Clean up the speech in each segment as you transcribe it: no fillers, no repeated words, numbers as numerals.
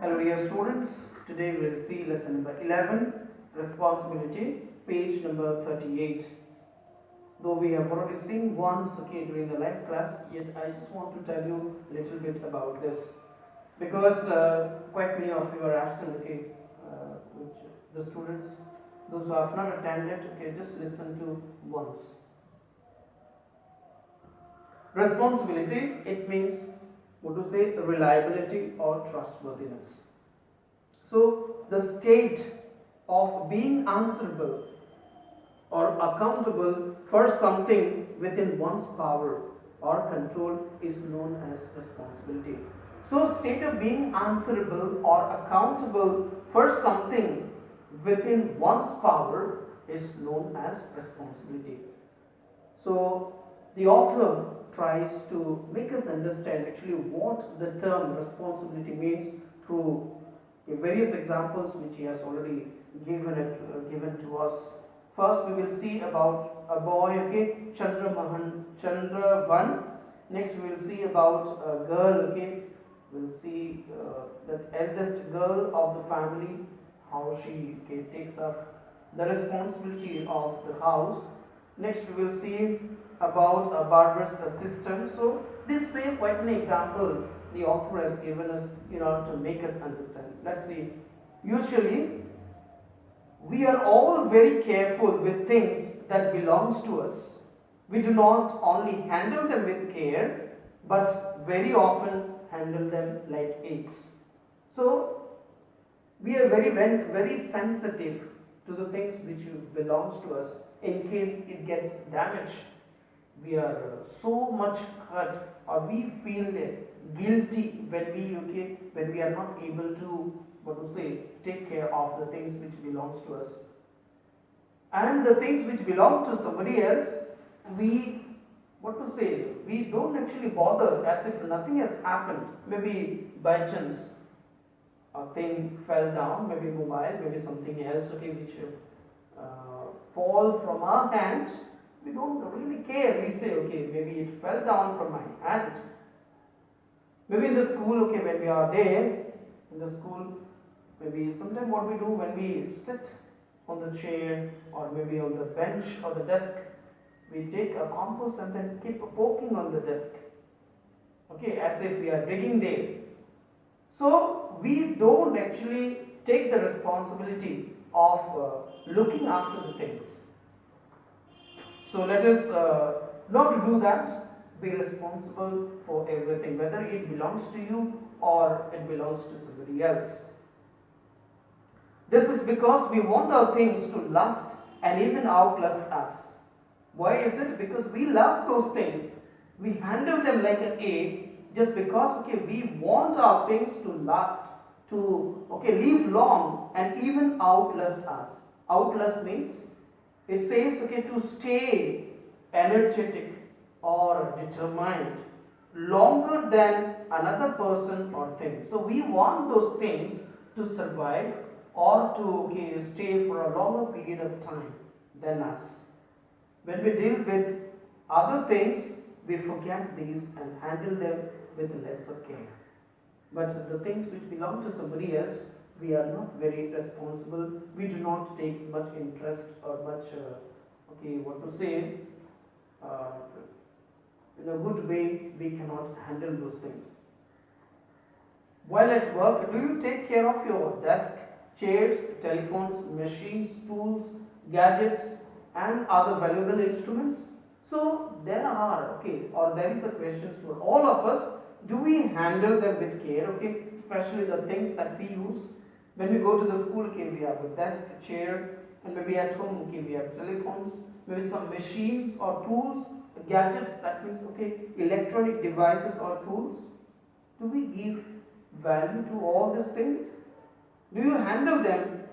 Hello dear students, today we will see lesson number 11, responsibility, page number 38. Though we have already seen once during the live class, yet I just want to tell you a little bit about this. Because quite many of you are absent, which the students, those who have not attended, just listen to once. Responsibility, it means what to say, reliability or trustworthiness. So the state of being answerable or accountable for something within one's power or control is known as responsibility. So state of being answerable or accountable for something within one's power is known as responsibility. So the author tries to make us understand actually what the term responsibility means through various examples which he has already given to us. First we will see about a boy, Chandravan. Next we will see about a girl, we'll see that eldest girl of the family, how she takes up the responsibility of the house. Next we will see about Barbara's assistant. So this way quite an example the author has given us in order to make us understand. Let's see. Usually we are all very careful with things that belongs to us. We do not only handle them with care, but very often handle them like eggs. So we are very sensitive to the things which belongs to us. In case it gets damaged, we are so much hurt, or we feel guilty when we are not able to take care of the things which belongs to us, and the things which belong to somebody else, we we don't actually bother, as if nothing has happened. Maybe by chance a thing fell down, maybe mobile, maybe something else, which fall from our hand. We don't really care. We say, maybe it fell down from my hand. Maybe in the school, when we are there in the school, maybe sometimes what we do when we sit on the chair or maybe on the bench or the desk, we take a compass and then keep poking on the desk, as if we are digging there. So we don't actually take the responsibility of looking after the things. So let us not do that. Be responsible for everything, whether it belongs to you or it belongs to somebody else. This is because we want our things to last and even outlast us. Why is it? Because we love those things. We handle them like an egg just because we want our things to last, to live long and even outlast us. Outlast means it says to stay energetic or determined longer than another person or thing. So we want those things to survive or to stay for a longer period of time than us. When we deal with other things, we forget these and handle them with lesser care. But the things which belong to somebody else, we are not very responsible. We do not take much interest or much, in a good way, we cannot handle those things. While at work, do you take care of your desk, chairs, telephones, machines, tools, gadgets, and other valuable instruments? So there are, or there is a question for all of us. Do we handle them with care? Especially the things that we use. When we go to the school, we have a desk, chair, and maybe at home, we have telephones, maybe some machines or tools, gadgets, that means electronic devices or tools. Do we give value to all these things? Do you handle them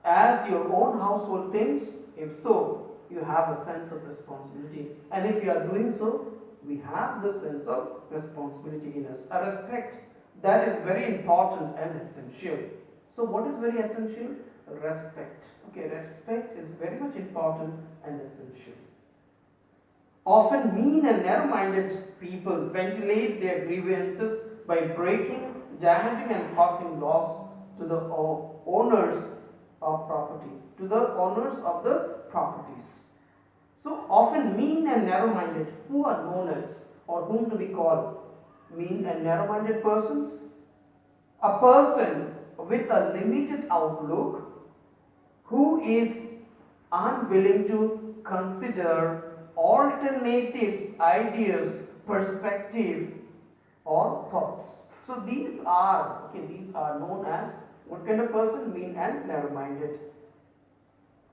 as your own household things? If so, you have a sense of responsibility, and if you are doing so, we have the sense of responsibility in us, a respect that is very important and essential. So what is very essential? Respect. Respect is very much important and essential. Often mean and narrow-minded people ventilate their grievances by breaking damaging and causing loss to the owners of property, to the owners of the properties. So often mean and narrow-minded, who are known as, or whom do we call mean and narrow-minded persons? A person with a limited outlook who is unwilling to consider alternatives, ideas, perspective, or thoughts. So these are known as what kind of person? Mean and narrow-minded.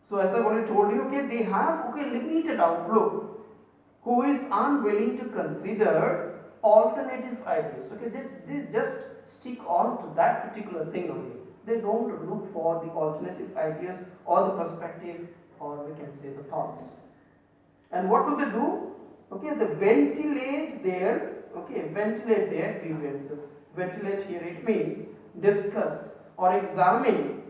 So as I've already told you, they have limited outlook, who is unwilling to consider alternative ideas. They just stick on to that particular thing only. They don't look for the alternative ideas or the perspective, or we can say the thoughts. And what do they do? They ventilate their grievances. Ventilate here, it means discuss or examine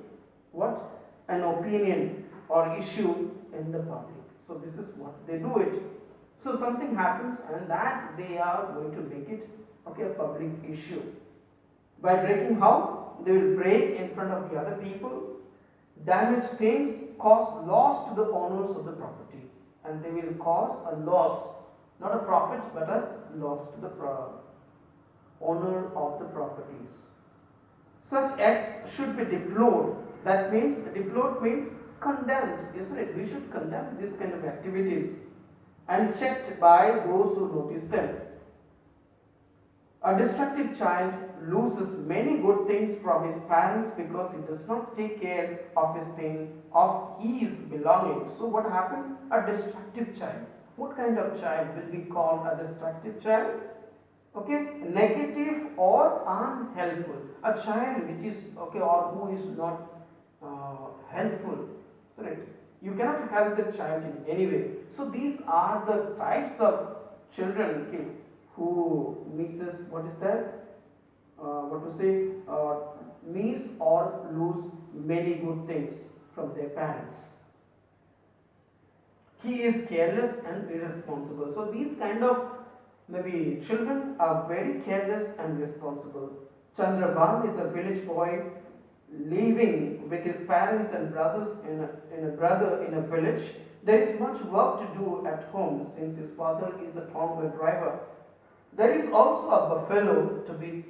what? An opinion or issue in the public. So this is what they do it. So something happens and that they are going to make it a public issue. By breaking how? They will break in front of the other people, damage things, cause loss to the owners of the property. And they will cause a loss, not a profit but a loss to the owner of the properties. Such acts should be deplored. That means, deplored means condemned, isn't it? We should condemn this kind of activities and checked by those who notice them. A destructive child loses many good things from his parents because he does not take care of his belongings. So what happened? A destructive child. What kind of child will be called a destructive child? Negative or unhelpful. A child which is or who is not helpful. Right? You cannot help the child in any way. So these are the types of children who misses miss or lose many good things from their parents. He is careless and irresponsible. So these kind of maybe children are very careless and responsible. Chandravan is a village boy living with his parents and brothers in a village. There is much work to do at home since his father is a tonga driver. There is also a buffalo to be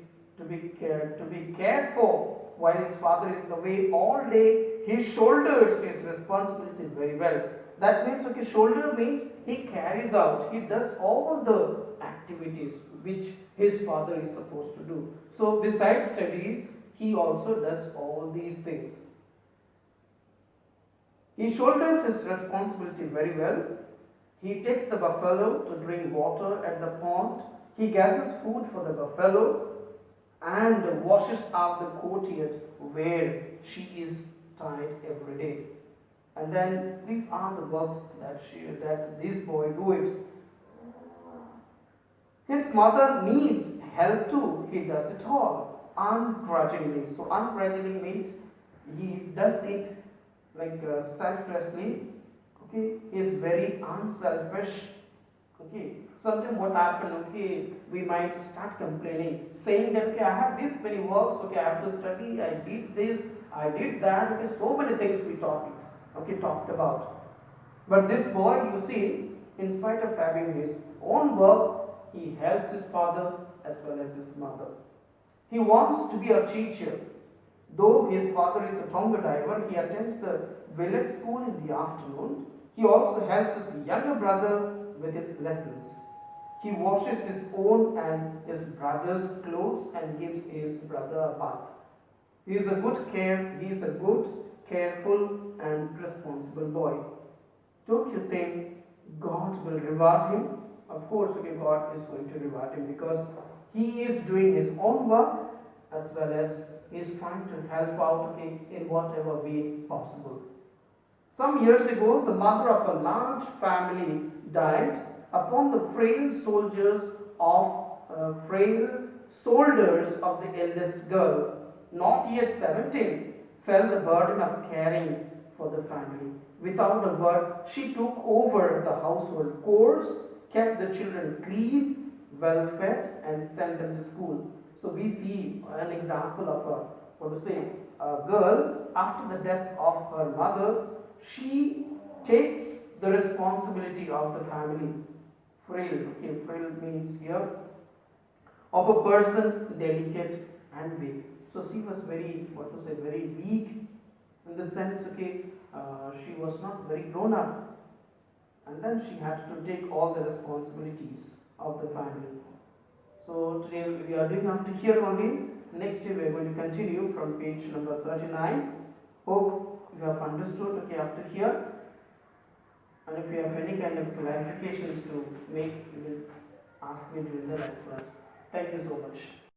cared for while his father is away all day. He shoulders his responsibility very well. That means shoulder means he carries out, he does all the activities which his father is supposed to do. So besides studies, he also does all these things. He shoulders his responsibility very well. He takes the buffalo to drink water at the pond. He gathers food for the buffalo and washes out the courtyard where she is tied every day. And then these are the works that this boy do it. His mother needs help too. He does it all ungrudgingly. So ungrudgingly means he does it selflessly. He is very unselfish. Sometimes what happened? We might start complaining, saying that I have this many works. I have to study. I did this. I did that. So many things we talked about. But this boy, you see, in spite of having his own work, he helps his father as well as his mother. He wants to be a teacher. Though his father is a tonga diver, he attends the village school in the afternoon. He also helps his younger brother with his lessons. He washes his own and his brother's clothes and gives his brother a bath. He is a good, careful and responsible boy. Don't you think God will reward him? Of course, God is going to reward him because he is doing his own work as well as he is trying to help out in whatever way possible. Some years ago, the mother of a large family died upon the frail shoulders of the eldest girl, not yet 17, fell the burden of caring for the family. Without a word, she took over the household chores, kept the children clean, well fed, and sent them to school. So we see an example of a, what to say, a girl after the death of her mother, she takes the responsibility of the family. Frail, okay, frail means here of a person delicate and weak. So she was very, what to say, very weak in the sense, okay, she was not very grown up, and then she had to take all the responsibilities of the family. So today we are doing after here only. Next day we are going to continue from page number 39. Hope you have understood, okay, after here. And if you have any kind of clarifications to make, you will ask me during the live class. Thank you so much.